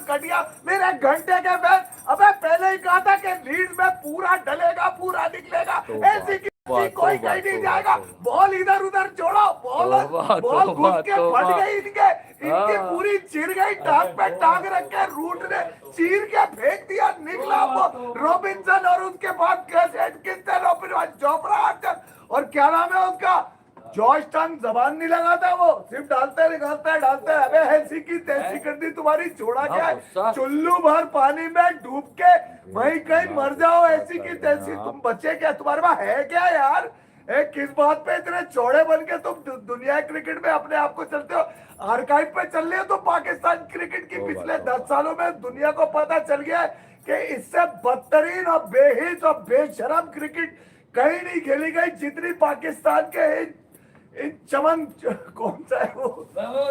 घटिया मेरे घंटे के बैठ। अबे पहले ही कहा था कि लीड में पूरा डलेगा, पूरा निकलेगा, ऐसी की कोई कहीं नहीं जाएगा। बॉल इधर उधर जोड़ो, बॉल घुस के फट गई इनकी पूरी चिर गई, टांग पे टांग रख के रूट ने चीर के फेंक दिया, निकला वो रॉबिन्सन और उसके बाद जोफ्रा और क्या नाम है उसका, जॉर्ज टंग, जबान नहीं लगाता वो, सिर्फ डालते निकालता है डालता है। अबे ऐसी की तैसी कर दी तुम्हारी, छोड़ा क्या है, चुल्लू भर पानी में डूब के वहीं कहीं मर जाओ, ऐसी की तैसी। तुम बच्चे क्या, तुम्हारे पास है क्या यार? किस बात पे इतने चौड़े बन के तुम दुनिया क्रिकेट में अपने आप को चलते हो? आर्काइव पे चल रहे हो तो पाकिस्तान क्रिकेट की पिछले 10 सालों में दुनिया को पता चल गया है कि इससे बदतरीन और बेहिस और बेशरम क्रिकेट कहीं नहीं खेली गई जितनी पाकिस्तान के इन चमन कौन सा है वो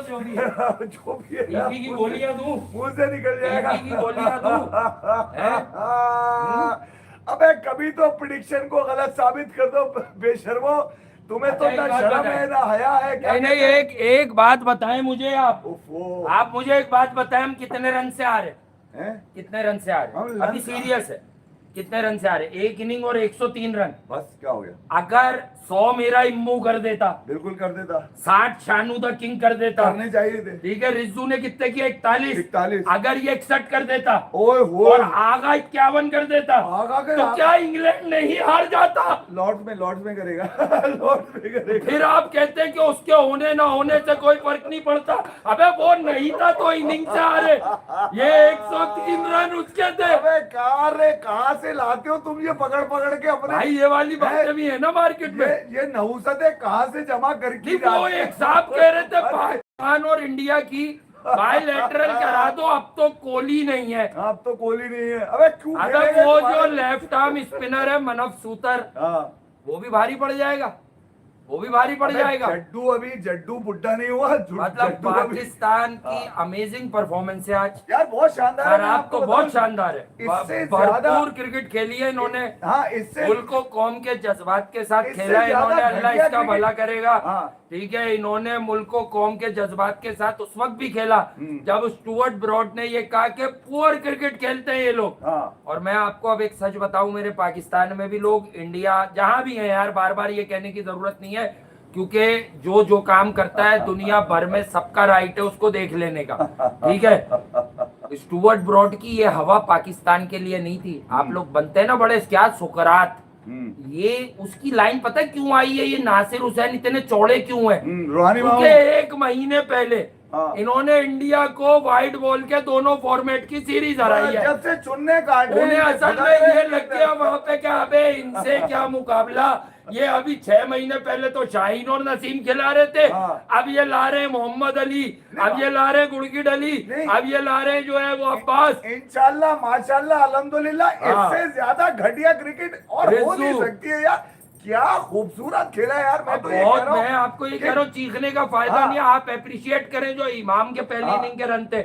जो भी है जो भी है की गोलियां दूं, मुंह से निकल जाएगा की गोलियां दूं। अबे कभी तो प्रिडिक्शन को गलत साबित कर दो बेशर्मो, तुम्हें तो ना शर्म है ना हया है। क्या नहीं नहीं, एक बात बताएं मुझे आप मुझे एक बात बताएं, हम कितने रन से आ रहे हैं? कितने रन से आ रहे हैं? अभी सीरियस है, कितने रन से आ रहे? एक इनिंग और 103 रन। बस क्या हो गया? अगर 100 मेरा इम्मू कर देता, बिल्कुल कर देता, 60 शानू द किंग कर देता, करने चाहिए थे। ठीक है, रिजू ने कितने किए? 41। अगर ये 61 कर देता ओए हो और आगा 51 कर देता, आगा के तो क्या इंग्लैंड नहीं हार जाता? लॉर्ड्स में करेगा लॉर्ड्स में करेगा। फिर आप कहते हैं कि उसके होने ना होने से कोई फर्क नहीं पड़ता। अबे वो नहीं था तो इनिंग से हारे, ये 103 रन उसके थे। अबे कहाँ से लाते हो तुम ये पकड़ पकड़ के अपने? भाई ये वाली बातें भी है ना मार्केट में। ये नहुसतें कहाँ से जमा करके? वो एक साहब कह रहे थे पाकिस्तान और इंडिया की बायलैटरल करा दो, अब तो कोहली नहीं है। अब तो कोहली नहीं है। अबे क्यों? अगर वो जो लेफ्ट आर्म स्पिनर है मनफ सूतर, वो भी भारी पड़ जाएगा, वो भी भारी पड़ जाएगा। जड्डू बुड्ढा नहीं हुआ। मतलब पाकिस्तान की अमेजिंग परफॉर्मेंस है आज यार, बहुत शानदार है। आप तो बहुत शानदार है, इससे भरपूर क्रिकेट खेली है इन्होंने। हाँ, इससे मुल्क को कौम के जज्बात के साथ खेला है इन्होंने, अल्लाह इसका भला करेगा। ठीक है, इन्होंने मुल्क को कौम के जज्बात के साथ उस वक्त भी खेला जब स्टुअर्ट ब्रॉड ने ये कहा कि पुअर क्रिकेट खेलते हैं ये लोग। और मैं आपको अब एक सच बताऊं, मेरे पाकिस्तान में भी लोग, इंडिया जहां भी है यार, बार बार ये कहने की जरूरत नहीं है, क्योंकि जो काम करता है दुनिया भर में सबका राइट है उसको देख लेने का। ठीक है, स्टुअर्ट ब्रॉड की ये हवा पाकिस्तान के लिए नहीं थी। आप लोग बनते हैं ना बड़े क्या सुकरात, ये उसकी लाइन पता है क्यों आई है? ये नासिर हुसैन इतने चौड़े क्यों है? क्योंकि 1 महीने पहले इन्होंने इंडिया को वाइड बॉल के दोनों फॉर्मेट की सीरीज हराई है। जब से चुनने का उन्हें असल में ये लग गया वहां पे क्या, अबे इनसे क्या मुकाबला। ये अभी 6 महीने पहले तो शाहीन और नसीम खिला रहे थे, अब ये ला रहे हैं मोहम्मद अली, अब ये ला रहे हैं गुरकीट अली, अब ये ला रहे हैं जो है वो अब्बास। इंशाल्लाह माशाल्लाह अल्हम्दुलिल्लाह, इससे ज्यादा घटिया क्रिकेट और हो नहीं सकती है यार। क्या खूबसूरत खेला यार। मैं आपको ये कह रहा हूँ, चीखने का फायदा नहीं है, आप अप्रिशिएट करें जो इमाम के पहली इनिंग के रन थे।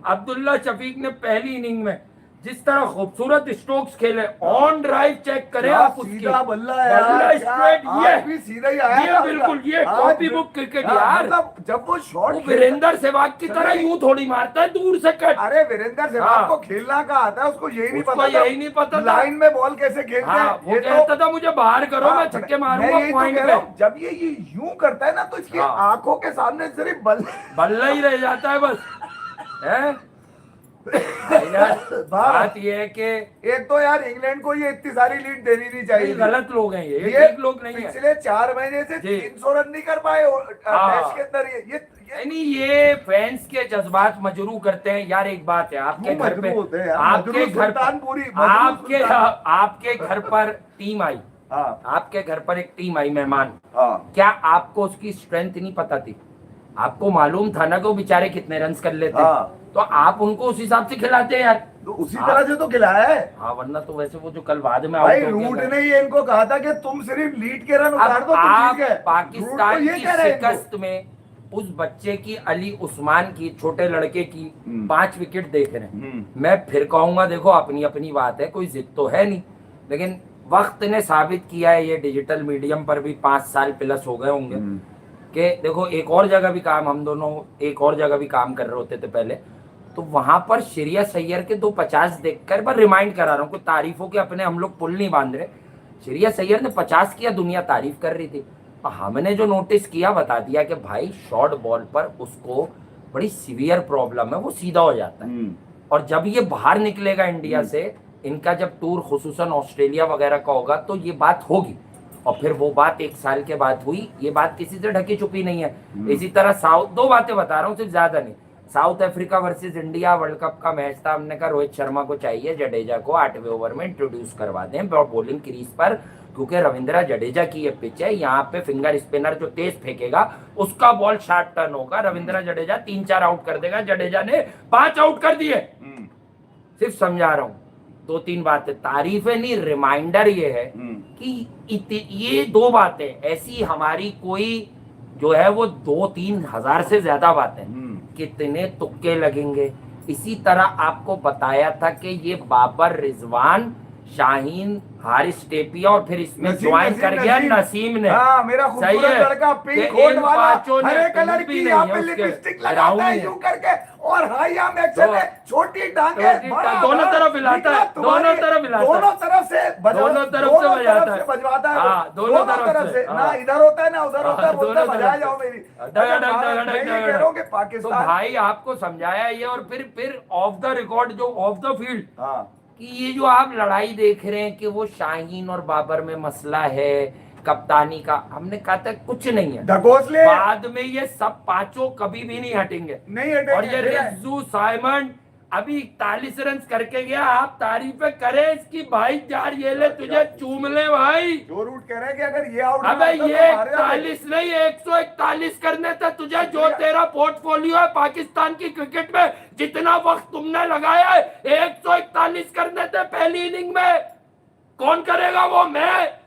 अब्दुल्ला शफीक ने पहली इनिंग में जिस तरह खूबसूरत स्ट्रोक्स खेले, ऑन ड्राइव चेक करें आप, सीधा बल्ला यार, स्ट्रेट, ये सीधा ही आया, ये बिल्कुल ये कॉपी बुक क्रिकेट यार। जब वो शॉट वीरेंद्र सहवाग की तरह यूं थोड़ी मारता है दूर से कट। अरे वीरेंद्र सहवाग को खेलना का आता है, उसको यही नहीं पता लाइन में बॉल कैसे खेलते हैं। वो कहता था मुझे बाहर करो, मैं छक्के मारूंगा पॉइंट पे। जब ये यूं करता है ना तो इसकी आंखों के सामने सिर्फ बल्ला ही रह जाता है बस, है। बात ये है कि एक तो यार इंग्लैंड को ये इतनी सारी लीड देनी नहीं चाहिए। गलत लोग हैं ये एक लोग नहीं है। पिछले 4 महीने से 300 रन नहीं कर पाए मैच के अंदर। ये फैंस के जज्बात मजरू करते हैं यार। एक बात है, आपके घर पे, आपके घर पर टीम आई, आपके घर पर एक टीम आई मेहमान, क्या आपको उसकी स्ट्रेंथ नहीं पता थी? आपको मालूम था ना कि वो बेचारे कितने रन कर लेते, तो आप उनको उस हिसाब से खिलाते हैं यार। तो उसी तरह से तो खिलाया है। हाँ, वरना तो वैसे वो जो कल बाद में भाई रूट ने ही इनको कहा था कि तुम सिर्फ लीड के रन उतार दो। आप पाकिस्तान की शिकस्त में उस बच्चे की, अली उस्मान की, छोटे लड़के की 5 विकेट देख रहे हैं। मैं फिर कहूंगा, देखो अपनी अपनी बात है, कोई जिद तो है नहीं, लेकिन वक्त ने साबित किया है, ये डिजिटल मीडियम पर भी 5 साल प्लस हो गए होंगे कि देखो एक और जगह भी काम, हम दोनों एक और जगह भी काम कर रहे होते थे पहले, तो वहां पर श्रेयस अय्यर के 250 देखकर मैं रिमाइंड करा रहा हूँ, कुछ तारीफों के अपने हम लोग पुल नहीं बांध रहे। श्रेयस अय्यर ने 50 किया, दुनिया तारीफ कर रही थी। और हमने जो नोटिस किया बता दिया कि भाई शॉर्ट बॉल पर उसको बड़ी सीवियर प्रॉब्लम है, वो सीधा हो जाता है। और जब ये बाहर निकलेगा इंडिया से, इनका जब टूर खुसूसन ऑस्ट्रेलिया वगैरह का होगा तो ये बात होगी। और फिर वो बात 1 साल के बाद हुई, ये बात किसी से ढकी छुपी नहीं है। इसी तरह साउथ, 2 बातें बता रहा हूँ सिर्फ, ज्यादा नहीं। South Africa versus India world cup का मैच था, हमने कहा रोहित शर्मा को चाहिए जडेजा को 8वें ओवर में इंट्रोड्यूस करवा दें बॉलिंग क्रीज पर, क्योंकि रविंद्र जडेजा की ये पिच है, यहाँ पे फिंगर स्पिनर जो तेज फेंकेगा उसका बॉल शार्ट टर्न होगा, रविंद्र जडेजा 3-4 आउट कर देगा। जडेजा ने 5 आउट कर दिए। सिर्फ समझा रहा हूँ, 2-3 बातें, तारीफें नहीं, रिमाइंडर ये है कि ये 2 बातें ऐसी हमारी कोई जो है वो 2-3 हजार से ज्यादा बातें, कितने तुक्के लगेंगे। इसी तरह आपको बताया था कि ये बाबर रिजवान, शाहीन, हारिस टेपिया और फिर इसमें ज्वाइन कर गया नसीम ने। हाँ, मेरा खूबसूरत लड़का पिंक कोट वाला, हरे कलर की यहाँ पे लिपस्टिक लगाता है यूं करके, और हाई आर्म एक्शन में छोटी टांगे, दोनों तरफ हिलाता है, दोनों तरफ हिलाता है, दोनों तरफ से बजवाता है, दोनों तरफ से, ना इधर होता है ना उधर होता है, बोलता है बजा जाओ मेरी। कह रहा हूँ कि पाकिस्तान, भाई आपको समझाया ये, और फिर ऑफ द रिकॉर्ड जो ऑफ द फील्ड कि ये जो आप लड़ाई देख रहे हैं कि वो शाहीन और बाबर में मसला है कप्तानी का, हमने कहा था कुछ नहीं है, बाद में ये सब 5 कभी भी नहीं हटेंगे, और ये रिजू साइमन अभी 41 रन करके गया, आप तारीफें करें इसकी भाई, यार ये ले तुझे चूम ले भाई। जो रूट कह रहे हैं कि अगर ये आउट, अबे ये 41 नहीं 141 करने थे तुझे, जो तेरा पोर्टफोलियो है पाकिस्तान की क्रिकेट में, जितना वक्त तुमने लगाया है 141 करने थे पहली इनिंग में, कौन करेगा वो? मैं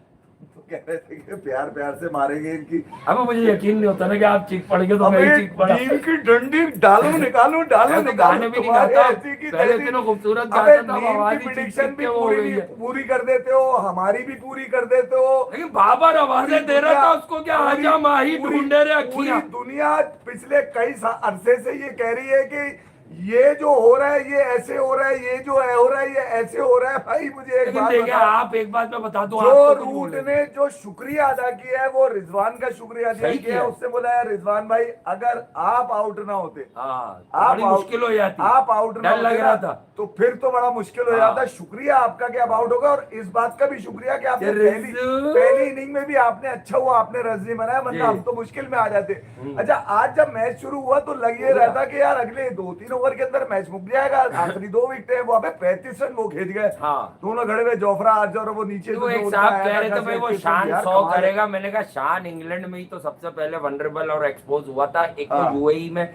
कह रहे थे कि प्यार प्यार से मारेंगे इनकी। अब मुझे यकीन नहीं होता ना कि आप चीख पड़ेंगे तो मैं चीख पड़ा। इनकी डंडी डालो निकालो गाने भी नहीं गाता, पहले इतना खूबसूरत गाता था, आवाज ही प्रेडिक्शन भी पूरी कर देते हो, हमारी भी पूरी कर देते हो, लेकिन बाबर आवाजें दे रहा था उसको, क्या आजा माही ढूंढे रे अखियां। दुनिया पिछले कई अरसे से ये कह रही है कि ये जो हो रहा है ये ऐसे हो रहा है, ये जो है हो रहा है ये ऐसे हो रहा है। भाई मुझे एक बात बता, आप एक बात मैं बता दूं, जो रूट ने जो शुक्रिया अदा किया है वो रिजवान का शुक्रिया अदा किया है। उससे बोला है रिजवान भाई अगर आप आउट ना होते, आप मुश्किल हो जाती, आप आउट ना लग रहा था तो फिर तो बड़ा मुश्किल हो जाता। शुक्रिया आपका कि आप आउट हो गए, और इस बात का भी शुक्रिया कि आपने पहली इनिंग में भी आपने अच्छा हुआ, आपने रन नहीं बनाया, वरना हम तो मुश्किल में आ जाते। अच्छा, आज जब मैच शुरू हुआ तो लग ये रहा था कि यार अगले 2-3 ओवर के अंदर मैच मुक जाएगा, आखिरी 2 विकेट वो 35 रन वो खेच गए। दोनों घड़े में जोफ्रा आर्चर और वो नीचे तो एक साहब कह रहे थे भाई वो शान 100 करेगा, मैंने कहा शान इंग्लैंड में ही तो सबसे पहले वनरेबल और एक्सपोज हुआ था, एक तो यूएई में।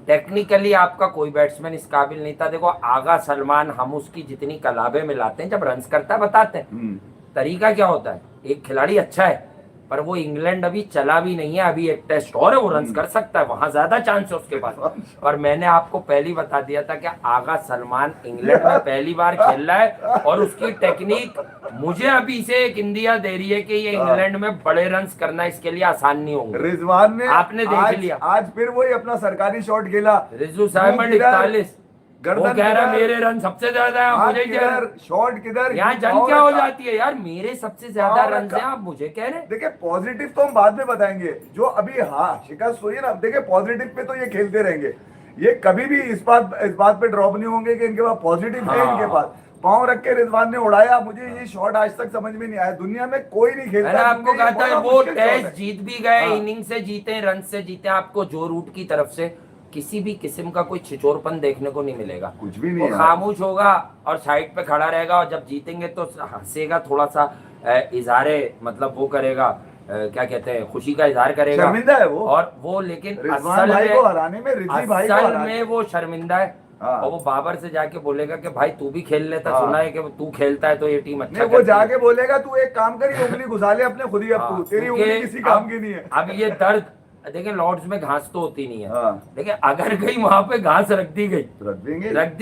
टेक्निकली आपका कोई बैट्समैन इस काबिल नहीं था। देखो आगा सलमान, हम उसकी जितनी कलाबे मिलाते हैं जब रन्स करता है बताते हैं तरीका क्या होता है। एक खिलाड़ी अच्छा है पर वो इंग्लैंड अभी चला भी नहीं है, अभी एक टेस्ट और है, वो रन कर सकता है, वहां ज्यादा चांस है उसके पास। और मैंने आपको पहली बता दिया था कि आगा सलमान इंग्लैंड में पहली बार खेल रहा है, और उसकी टेक्निक मुझे अभी से एक इंडिया दे रही है कि ये इंग्लैंड में बड़े रन करना इसके लिए आसान नहीं होगा। रिजवान ने आपने देख लिया, आज फिर वही अपना सरकारी शॉट खेला। रिजू साइमन 41, वो कह रहा मेरे रन सबसे ज्यादा है, मुझे शॉट किधर, यहाँ जंग क्या हो जाती है यार, मेरे सबसे ज्यादा रन हैं, आप मुझे कह रहे हैं। देखिए पॉजिटिव तो हम बाद में बताएंगे, जो अभी शिकस्त हुई है ना, देखिए पॉजिटिव पे तो ये खेलते रहेंगे, ये कभी भी इस बात पे ड्रॉप नहीं होंगे कि इनके पास पॉजिटिव है। इनके पास पाँव रख के रिजवान ने उड़ाया। मुझे ये शॉट आज तक समझ में नहीं आया, दुनिया में कोई नहीं खेलता। मैंने आपको कहा था वो टेस्ट जीत भी गए, इनिंग से जीते, रन से जीते, आपको जो रूट की तरफ से किसी भी किस्म का कोई छिचोरपन देखने को नहीं मिलेगा, कुछ भी नहीं। खामोश होगा और साइड पे खड़ा रहेगा, और जब जीतेंगे तो हंसेगा, थोड़ा सा इजहारे मतलब वो करेगा, क्या कहते हैं, खुशी का इजहार करेगा, शर्मिंदा है वो। और वो लेकिन असल में वो शर्मिंदा है। और वो बाबर से जाके बोलेगा कि भाई तू भी खेल लेता, सुना है कि तू खेलता है तो ये टीम अच्छा, वो जाके बोलेगा तू एक काम कर, उंगली घुसा ले अपने खुद ही, अब तू तेरी उंगली किसी काम की नहीं है। अब ये दर्द देखिए, लॉर्ड्स में घास तो होती नहीं है, देखिए अगर कहीं वहां पे घास रख दी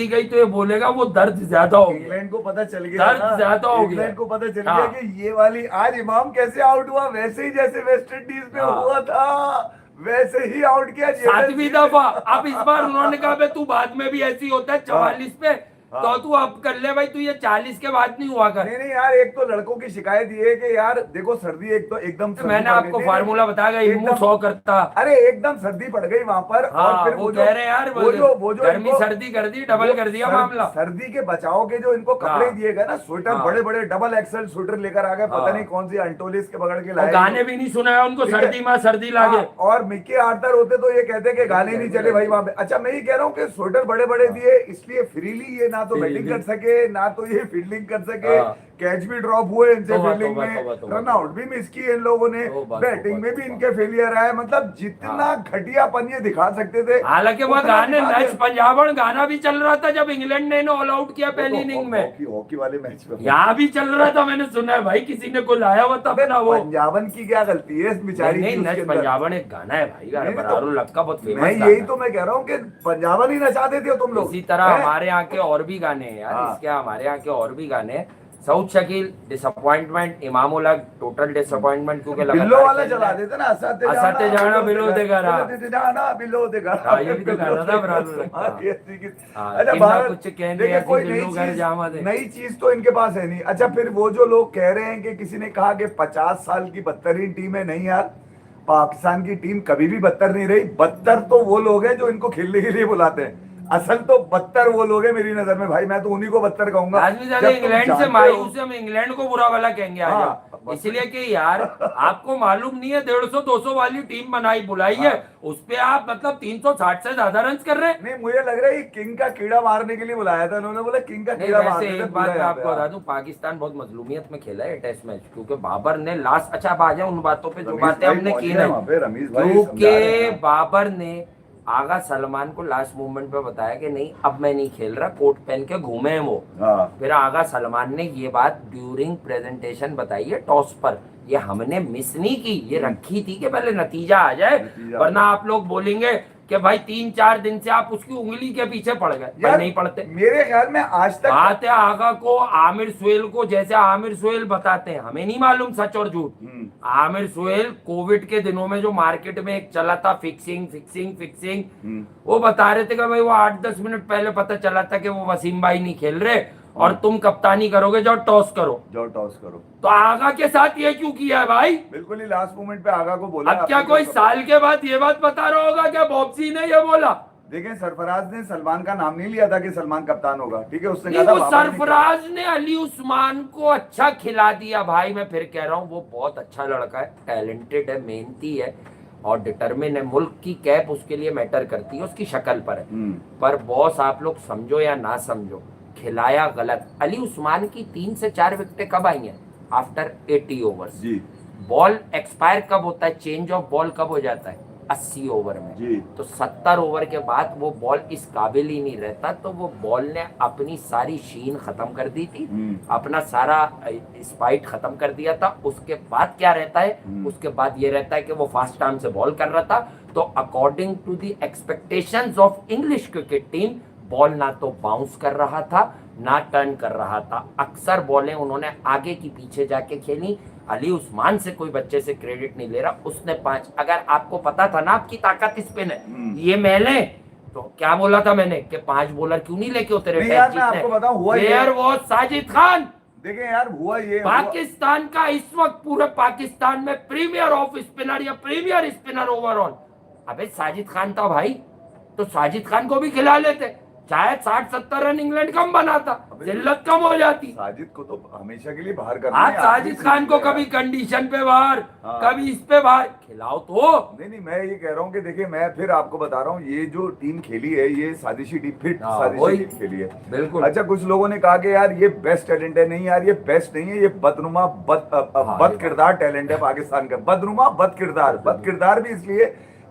गई तो ये बोलेगा वो दर्द ज्यादा हो गया। इंग्लैंड को पता चल गया, दर्द ज्यादा हो गया, इंग्लैंड को पता चल गया कि ये वाली आज इमाम कैसे आउट हुआ, वैसे ही जैसे वेस्ट इंडीज में हुआ था, वैसे ही आउट किया। 7वीं दफा। अब इस बार उन्होंने कहा बे तू बाद में भी ऐसी होता है 44 पे, तो तू अब कर ले भाई, तू ये 40 के बाद नहीं हुआ कर। नहीं नहीं यार, एक तो लड़कों की शिकायत ये है कि यार देखो सर्दी एक तो एकदम तो मैंने आपको फार्मूला बताया, इम्मू 100 करता। अरे एकदम सर्दी पड़ गई वहां पर। हाँ, और फिर वो कह रहे यार वो जो गर्मी सर्दी कर दी, डबल कर दिया मामला। सर्दी के बचाव के जो इनको कपड़े दिए गए ना, स्वेटर बड़े बड़े डबल एक्सल स्वेटर लेकर आ गए, पता नहीं कौन सी अंटोलिस के पकड़ के लाए। गाने भी नहीं सुना है उनको, सर्दी में सर्दी लागे। और मिक्की आर्थर होते तो ये कहते कि गाने नहीं चले भाई वहां पे। अच्छा मैं ये कह रहा हूँ कि स्वेटर बड़े बड़े दिए इसलिए फ्रीली ये ना तो बैटिंग कर सके ना तो ये फील्डिंग कर सके, कैच भी ड्रॉप हुए इनसे फील्डिंग में, रन आउट भी मिस किए इन लोगों ने, बैटिंग में भी इनके फेलियर आए। मतलब जितना घटियापन ये दिखा सकते थे। हालांकि वो गाने मैच पंजाबन गाना भी चल रहा था जब इंग्लैंड ने इन्हें ऑल आउट किया पहली इनिंग में, हॉकी वाले मैच में यहाँ भी चल रहा था। मैंने सुना है भाई किसी ने को लाया हुआ था अपना वो। पंजाबन की क्या गलती है इस बेचारी नहीं, नच पंजाबन एक गाना है भाई, बराबर लक्का बहुत फेमस। मैं यही तो मैं कह रहा हूँ कि पंजाबन ही नचा देते हो तुम लोग। इसी तरह हमारे यहाँ के और भी गाने हैं यार, इसके हमारे यहाँ के और भी गाने हैं। साउथ शकील डिसअपॉइंटमेंट, इमाम उलग टोटल डिसअपॉइंटमेंट, क्योंकि बिल्लो वाला चला देते ना, असते जाना बिलो दे गाना, बिलो दे गाना, ये भी तो गाना था बराबर। अच्छा भारत कुछ कहने कोई नई चीज तो इनके पास है नहीं। अच्छा फिर वो जो लोग कह रहे हैं कि किसी ने कहा कि 50 साल की बदतरीन टीम है, नहीं यार पाकिस्तान की टीम कभी भी बदतर नहीं रही। बदतर तो वो लोग हैं जो इनको खेलने के लिए बुलाते हैं, असल तो बदतर वो लोग हैं मेरी नजर में भाई। मैं तो उन्हीं को बदतर कहूंगा। इंग्लैंड से मायूस हम इंग्लैंड को बुरा वाला कहेंगे आज, इसलिए कि यार आपको मालूम नहीं है 150-200 वाली टीम बनाई बुलाई है, उस पे आप मतलब 360 से ज्यादा रन कर रहे हैं। नहीं मुझे लग रहा है किंग का कीड़ा मारने के लिए बुलाया था उन्होंने, बोला किंग का कीड़ा मारने। एक बात मैं आपको बता दूं, पाकिस्तान बहुत मजलूमियत में खेला है टेस्ट मैच, क्योंकि बाबर ने लास्ट, अच्छा अब आ जाए उन बातों पे जो बातें हमने की नहीं, क्योंकि बाबर ने आगा सलमान को लास्ट मूवमेंट पे बताया कि नहीं अब मैं नहीं खेल रहा, कोट पहन के घूमे हैं वो। फिर आगा सलमान ने ये बात ड्यूरिंग प्रेजेंटेशन बताई है टॉस पर, ये हमने मिस नहीं की, ये रखी थी कि पहले नतीजा आ जाए, वरना आप लोग बोलेंगे कि भाई 3-4 दिन से आप उसकी उंगली के पीछे पड़ गए। नहीं पड़ते मेरे ख्याल में आज तक। बात है आगा को, आमिर सुहेल को, जैसे आमिर सुहेल बताते हैं, हमें नहीं मालूम सच और झूठ। आमिर सुहेल कोविड के दिनों में जो मार्केट में एक चला था फिक्सिंग, वो बता रहे थे कि भाई वो 8-10 मिनट पहले पता चला था कि वो वसीम भाई नहीं खेल रहे और तुम कप्तानी करोगे, जाओ टॉस करो। तो आगा के साथ ये क्यों किया है भाई? बिल्कुल ही लास्ट मोमेंट पे आगा को बोला। अब क्या कोई साल के बाद ये बात बता रहा होगा क्या बॉक्सी ने ये बोला? देखें सरफराज ने सलमान का नाम नहीं लिया था कि सलमान कप्तान होगा, ठीक है, उसने कहा था सरफराज ने अली उस्मान को अच्छा खिला दिया भाई। मैं फिर कह रहा हूँ वो बहुत अच्छा लड़का है, टैलेंटेड है, मेहनती है और डिटर्मिन है। मुल्क की कैप उसके लिए मैटर करती है, उसकी शक्ल पर है। पर बॉस आप लोग समझो या ना समझो, खिलाया गलत। अली उस्मान की 3 से 4 विकेटें कब आई हैं? After 80 overs. बॉल एक्सपायर कब होता है, चेंज ऑफ बॉल कब हो जाता है? 80 ओवर में। तो 70 ओवर के बाद वो बॉल इस काबिल ही नहीं रहता, तो वो बॉल ने अपनी सारी शीन खत्म कर दी थी, अपना सारा स्पाइट खत्म कर दिया था। उसके बाद क्या रहता है? उसके बाद ये रहता है कि वो फास्ट आर्म से बॉल कर रहा था। तो according to the expectations of English cricket team, ball ना तो बाउंस कर रहा था ना टर्न कर रहा था। अक्सर बॉलें उन्होंने आगे की पीछे जाके खेली। अली उस्मान से कोई बच्चे से क्रेडिट नहीं ले रहा, उसने 5। अगर आपको पता था ना आपकी ताकत इस पे है, ये मैले तो क्या बोला था मैंने कि 5 बॉलर क्यों नहीं लेके उतरे टेस्ट जीतने? वो साजिद खान। देखें यार हुआ ये, पाकिस्तान का इस वक्त पूरे पाकिस्तान में प्रीमियर ऑफ स्पिनर या प्रीमियर स्पिनर ओवरऑल अबे साजिद खान था भाई, तो साजिद खान को भी खिला लेते, शायद 60-70 रन इंग्लैंड कम बनाता, जिल्लत कम हो जाती। साजिद को तो हमेशा के लिए बाहर करना है। साजिद खान को कभी कंडीशन पे बाहर, कभी इस पे बाहर खिलाओ तो। नहीं मैं ये कह रहा हूँ कि देखिए मैं फिर आपको बता रहा हूँ, ये जो टीम खेली है ये साजिशी टीम, फिट साजिशी टीम खेली है बिल्कुल। अच्छा कुछ लोगों ने कहा कि यार ये बेस्ट टैलेंट है, नहीं यार ये बेस्ट नहीं है, ये बदनुमा बद किरदार टैलेंट है पाकिस्तान का। बदनुमा बद किरदार भी इसलिए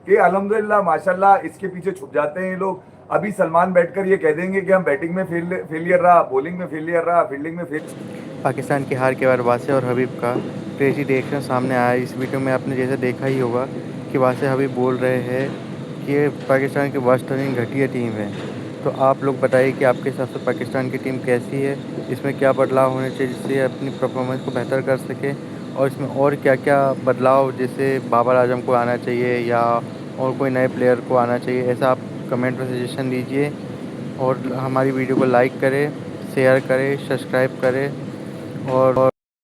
कि अल्हम्दुलिल्लाह माशाल्लाह इसके पीछे छुप जाते हैं ये लोग। अभी सलमान बैठकर ये कह देंगे कि हम बैटिंग में फेलियर रहा, बॉलिंग में फेलियर रहा, फील्डिंग में फेल। पाकिस्तान की हार के बाद वासे और हबीब का क्रेजी रिएक्शन सामने आया। इस वीडियो में आपने जैसे देखा ही होगा कि वासे हबीब बोल रहे हैं कि ये पाकिस्तान की वर्स्ट रनिंग घटिया टीम है। तो आप लोग बताइए कि आपके हिसाब से पाकिस्तान की टीम कैसी है, इसमें क्या बदलाव होने चाहिए जिससे अपनी परफॉर्मेंस को बेहतर कर सके, और इसमें और क्या क्या बदलाव जैसे बाबर आजम को आना चाहिए या और कोई नए प्लेयर को आना चाहिए, ऐसा आप कमेंट में सजेशन दीजिए। और हमारी वीडियो को लाइक करें, शेयर करें, सब्सक्राइब करें और